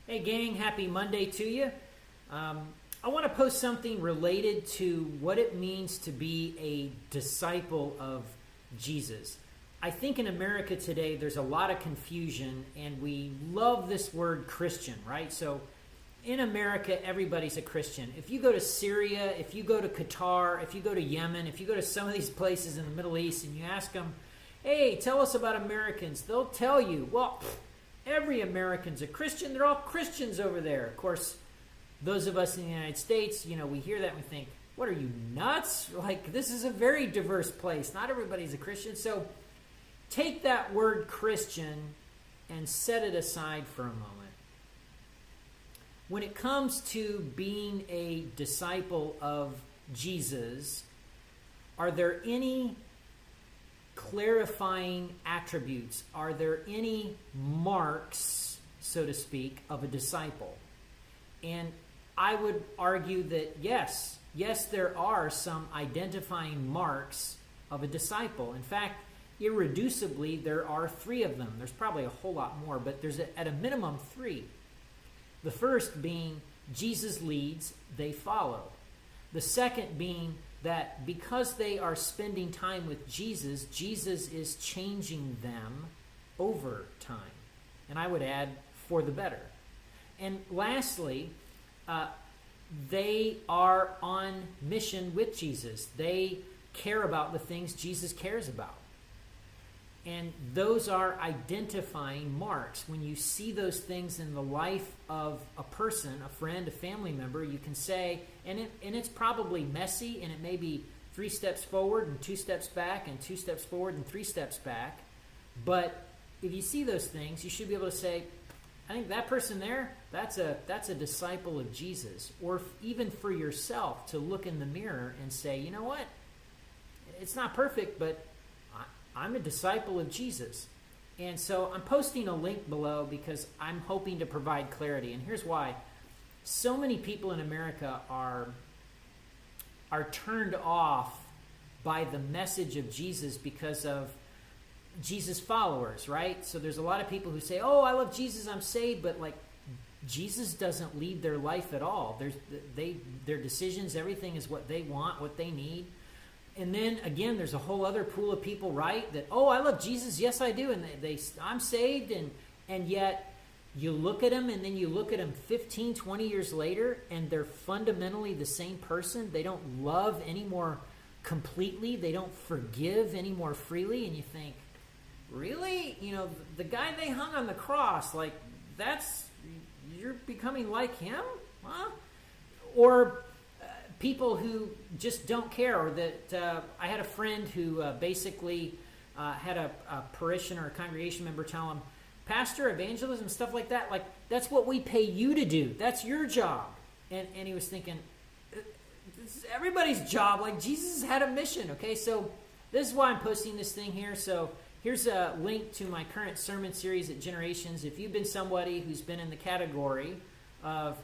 Hey gang, happy Monday to you. I want to post something related to what it means to be a disciple of Jesus. I think in America today there's a lot of confusion and we love this word Christian, right? So in America, everybody's a Christian. If you go to Syria, if you go to Qatar, if you go to Yemen, if you go to some of these places in the Middle East and you ask them, hey, tell us about Americans, they'll tell you, well, every American's a Christian. They're all Christians over there. Of course, those of us in the United States, we hear that and we think, what are you, nuts? Like, this is a very diverse place. Not everybody's a Christian. So take that word Christian and set it aside for a moment. When it comes to being a disciple of Jesus, are there any clarifying attributes? Are there any marks, so to speak, of a disciple? And I would argue that yes, there are some identifying marks of a disciple. In fact, irreducibly, there are 3 of them. There's probably a whole lot more, but there's at a minimum 3. The first being Jesus leads, they follow. The second being that because they are spending time with Jesus, Jesus is changing them over time. And I would add, for the better. And lastly, they are on mission with Jesus. They care about the things Jesus cares about. And those are identifying marks. When you see those things in the life of a person, a friend, a family member, you can say, and it's probably messy, and it may be 3 steps forward and 2 steps back and 2 steps forward and 3 steps back. But if you see those things, you should be able to say, I think that person there, that's a disciple of Jesus. Or even for yourself to look in the mirror and say, you know what? It's not perfect, but I'm a disciple of Jesus. And so I'm posting a link below because I'm hoping to provide clarity. And here's why. So many people in America are turned off by the message of Jesus because of Jesus followers, right? So there's a lot of people who say, oh, I love Jesus, I'm saved, but like Jesus doesn't lead their life at all. Their decisions, everything is what they want, what they need. And then again, there's a whole other pool of people, right? That, oh, I love Jesus, yes I do, and I'm saved, and yet you look at them, and then you look at them 15, 20 years later, and they're fundamentally the same person. They don't love any more completely. They don't forgive any more freely, and you think, really? The guy they hung on the cross, like, you're becoming like him? Huh? Or people who just don't care, or that I had a friend who basically had a parishioner, a congregation member tell him, pastor, evangelism, stuff like that, like, that's what we pay you to do. That's your job. And he was thinking, this is everybody's job. Like, Jesus had a mission, okay? So this is why I'm posting this thing here. So here's a link to my current sermon series at Generations. If you've been somebody who's been in the category of,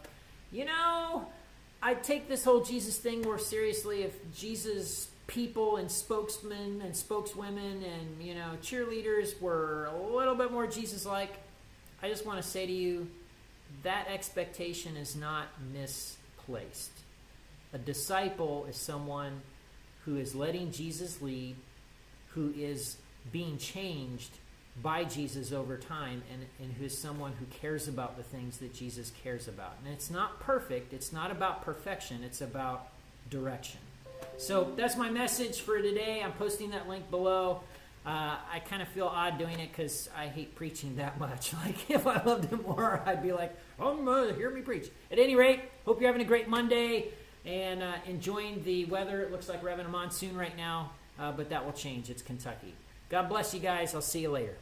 I take this whole Jesus thing more seriously if Jesus people and spokesmen and spokeswomen and, cheerleaders were a little bit more Jesus-like, I just want to say to you, that expectation is not misplaced. A disciple is someone who is letting Jesus lead, who is being changed by Jesus over time, and who is someone who cares about the things that Jesus cares about. And it's not perfect. It's not about perfection. It's about direction. So that's my message for today. I'm posting that link below. I kind of feel odd doing it because I hate preaching that much. Like, if I loved it more, I'd be like, hear me preach. At any rate, hope you're having a great Monday and enjoying the weather. It looks like we're having a monsoon right now, but that will change. It's Kentucky. God bless you guys. I'll see you later.